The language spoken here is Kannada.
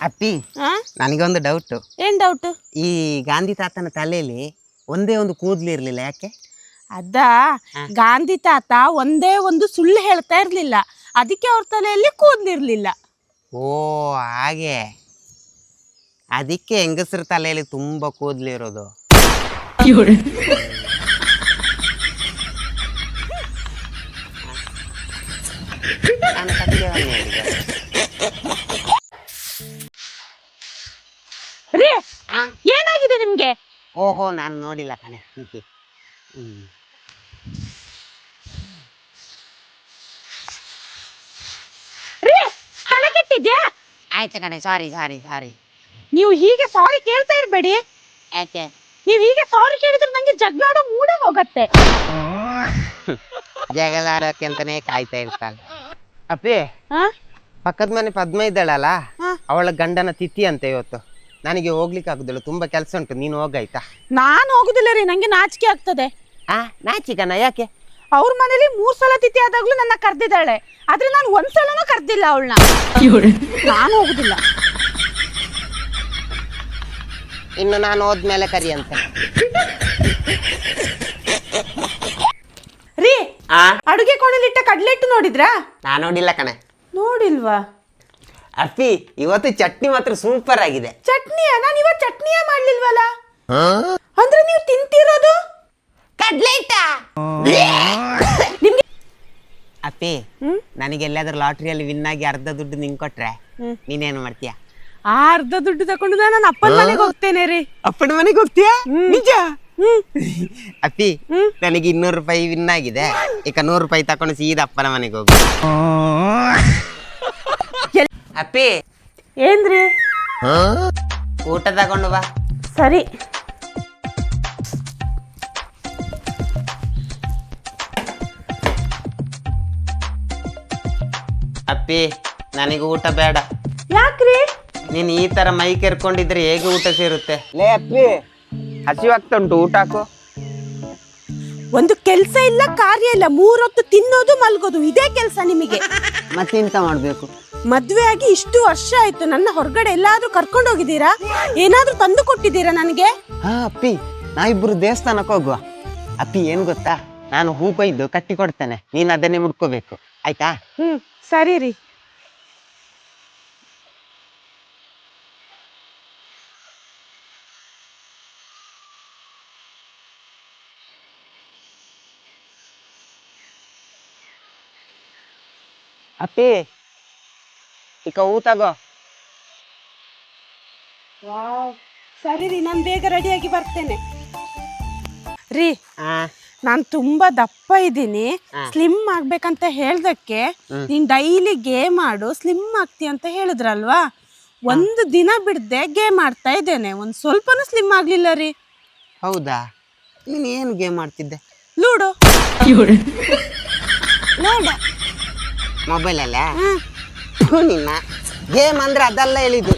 ಅಪ್ಪಿ ನನಗೊಂದು ಡೌಟ್. ಏನ್ ಡೌಟ್? ಈ ಗಾಂಧಿ ತಾತನ ತಲೆಯಲ್ಲಿ ಒಂದೇ ಒಂದು ಕೂದಲು ಇರ್ಲಿಲ್ಲ, ಯಾಕೆ? ಗಾಂಧಿ ತಾತ ಒಂದೇ ಒಂದು ಸುಳ್ಳು ಹೇಳ್ತಾ ಇರ್ಲಿಲ್ಲ, ಅದಕ್ಕೆ ಅವ್ರ ತಲೆಯಲ್ಲಿ ಕೂದ್ಲಿರ್ಲಿಲ್ಲ. ಓ ಹಾಗೆ, ಅದಕ್ಕೆ ಹೆಂಗಸರ ತಲೆಯಲ್ಲಿ ತುಂಬಾ ಕೂದಲು ಇರೋದು. ಏನಾಗಿದೆ ನಿಮ್ಗೆ? ಓಹೋ, ನಾನು ನೋಡಿಲ್ಲ ಕಣೆ. ಆಯ್ತು ಕಣೆ, ಸಾರಿ ಸಾರಿ ಸಾರಿ. ನೀವು ಹೀಗೆ ಸಾರಿ ಕೇಳ್ತಾ ಇರ್ಬೇಡಿ. ಯಾಕೆ? ನೀವು ಹೀಗೆ ಸಾರಿ ಕೇಳಿದ್ರೆ ನಂಗೆ ಜಗಳಾಡೋ ಮೂಡೇ ಹೋಗತ್ತೆ. ಜಗಳಾಡೋಕೆ ಅಂತಾನೆ ಕಾಯ್ತಾ ಇರ್ತಾಳೆ. ಅಪ್ಪಿ, ಪಕ್ಕದ ಮನೆ ಪದ್ಮ ಇದ್ದಾಳಲ್ಲ, ಅವಳ ಗಂಡನ ತಿಥಿ ಅಂತ ಇವತ್ತು. ನನಗೆ ಹೋಗ್ಲಿಕ್ಕೆ ಆಗುದಿಲ್ಲ, ತುಂಬಾ ಕೆಲಸ ಉಂಟು, ನೀನು ಹೋಗಾಯ್ತಾ? ನಾನು ಹೋಗುದಿಲ್ಲ ರೀ, ನಂಗೆ ನಾಚಿಕೆ ಆಗ್ತದೆ. ನಾಚಿಕನ? ಯಾಕೆ? ಅವ್ರ ಮನೇಲಿ 3 ಸಲ ತಿಥಿ ಆದಾಗ್ಲೂ ನನ್ನ ಕರ್ದಿದ್ದಾಳೆ, ಆದ್ರೆ ನಾನು ಒಂದ್ಸಲನೂ ಕರ್ದಿಲ್ಲ ಅವಳನ್ನ. ನಾನು ಹೋಗುದಿಲ್ಲ. ಇನ್ನು ನಾನು ಹೋದ್ಮೇಲೆ ಕರಿ ಅಂತ. ರೀ, ಅಡುಗೆ ಕೋಣೆಲಿಟ್ಟ ಕಡ್ಲೆ ಹಿಟ್ಟು ನೋಡಿದ್ರಾ? ನಾನು ನೋಡಿಲ್ಲ ಕಣೆ. ನೋಡಿಲ್ವಾ? ಅಪ್ಪಿ, ಇವತ್ತು ಚಟ್ನಿ ಮಾತ್ರ ಸೂಪರ್ ಆಗಿದೆ. ಚಟ್ನಿಯಾ? ನಾನು ಇವತ್ತು ಚಟ್ನಿಯೇ ಮಾಡ್ಲಿಲ್ವಲ್ಲ. ಅಂದ್ರೆ ನೀವು ತಿಂತಿರೋದು ಕಡ್ಲೆ ಹಿಟ್ಟ. ನಿಮ್ಗೆ ಅಪ್ಪಿ, ನನಗೆ ಎಲ್ಲಾದ್ರೂ ಲಾಟ್ರಿಯಲ್ಲಿ ವಿನ್ ಆಗಿ ಅರ್ಧ ದುಡ್ಡು ನಿಂಗೆ ಕೊಟ್ರೆ ನೀನೇನು ಮಾಡ್ತೀಯ? ಅರ್ಧ ದುಡ್ಡು ತಕೊಂಡು ನಾನು ಅಪ್ಪನ ಮನೆಗೆ ಹೋಗ್ತೇನೆ ರೀ. ಅಪ್ಪನ ಮನೆಗೆ ಹೋಗ್ತೀಯಾ? ನಿಜ? ಅಪ್ಪಿ, ನನಗೆ 200 ರೂಪಾಯಿ ವಿನ್ ಆಗಿದೆ, ಈಗ 100 ರೂಪಾಯಿ ತಕೊಂಡು ಸೀದಾ ಅಪ್ಪನ ಮನೆಗೆ ಹೋಗು. ಅಪ್ಪಿ, ಏನ್ರಿ? ಊಟ ತಗೊಂಡು ಬಾ. ಸರಿ. ಅಪ್ಪಿ, ನನಗೆ ಊಟ ಬೇಡ. ಯಾಕ್ರಿ? ನೀನ್ ಈ ತರ ಮೈ ಕೆರ್ಕೊಂಡಿದ್ರೆ ಹೇಗೆ ಊಟ ಸೇರುತ್ತೆ? ಲೇ ಅಪ್ಪಿ, ಹಸಿವಾಗ್ತಾ ಉಂಟು, ಊಟ ಹಾಕು. ಒಂದು ಕೆಲ್ಸ ಇಲ್ಲ, ಕಾರ್ಯ ಇಲ್ಲ, 3 ಹೊತ್ತು ತಿನ್ನೋದು ಮಲ್ಗೋದು, ಇದೇ ಕೆಲ್ಸ ನಿಮಗೆ. ಮತ್ತೆಂತ ಮಾಡ್ಬೇಕು? ಮದ್ವೆ ಆಗಿ ಇಷ್ಟು ವರ್ಷ ಆಯ್ತು, ನನ್ನ ಹೊರಗಡೆ ಎಲ್ಲಾದ್ರೂ ಕರ್ಕೊಂಡು ಹೋಗಿದ್ದೀರಾ? ಏನಾದ್ರೂ ತಂದು ಕೊಟ್ಟಿದ್ದೀರಾ ನನಗೆ? ಅಪ್ಪಿ, ನಾವಿಬ್ರು ದೇವಸ್ಥಾನಕ್ಕೆ ಹೋಗುವ. ಅಪ್ಪಿ, ಏನ್ ಗೊತ್ತಾ, ನಾನು ಹೂ ಕೊಯ್ದು ಕಟ್ಟಿ ಕೊಡ್ತೇನೆ, ನೀನ್ ಅದನ್ನೇ ಮುಡ್ಕೋಬೇಕು, ಆಯ್ತಾ? ಸರಿ ರೀ. ಅಪ್ಪಿ, ಈಗ ಹೂ ತಗೋ. ಸರಿ ರೀ, ನಾನು ಬೇಗ ರೆಡಿಯಾಗಿ ಬರ್ತೇನೆ ರೀ. ನಾನು ತುಂಬಾ ದಪ್ಪ ಇದ್ದೀನಿ, ಸ್ಲಿಮ್ ಆಗ್ಬೇಕಂತ ಹೇಳ್ದಕ್ಕೆ ನೀನ್ ಡೈಲಿ ಗೇಮ್ ಆಡು, ಸ್ಲಿಮ್ ಆಗ್ತೀಯ ಅಂತ ಹೇಳಿದ್ರಲ್ವಾ, ಒಂದು ದಿನ ಬಿಡದೆ ಗೇಮ್ ಆಡ್ತಾ ಇದ್ದೇನೆ, ಒಂದ್ ಸ್ವಲ್ಪನೂ ಸ್ಲಿಮ್ ಆಗ್ಲಿಲ್ಲ ರೀ. ಹೌದಾ? ನೀನ್ ಏನು ಗೇಮ್ ಆಡ್ತಿದ್ದೆ? ಲೂಡೋ. ಮೊಬೈಲ್ ಅಲ್ಲ? ನಿನ್ನ ಗೇಮ್ ಅಂದ್ರೆ ಅದೆಲ್ಲ ಹೇಳಿದ್ದು.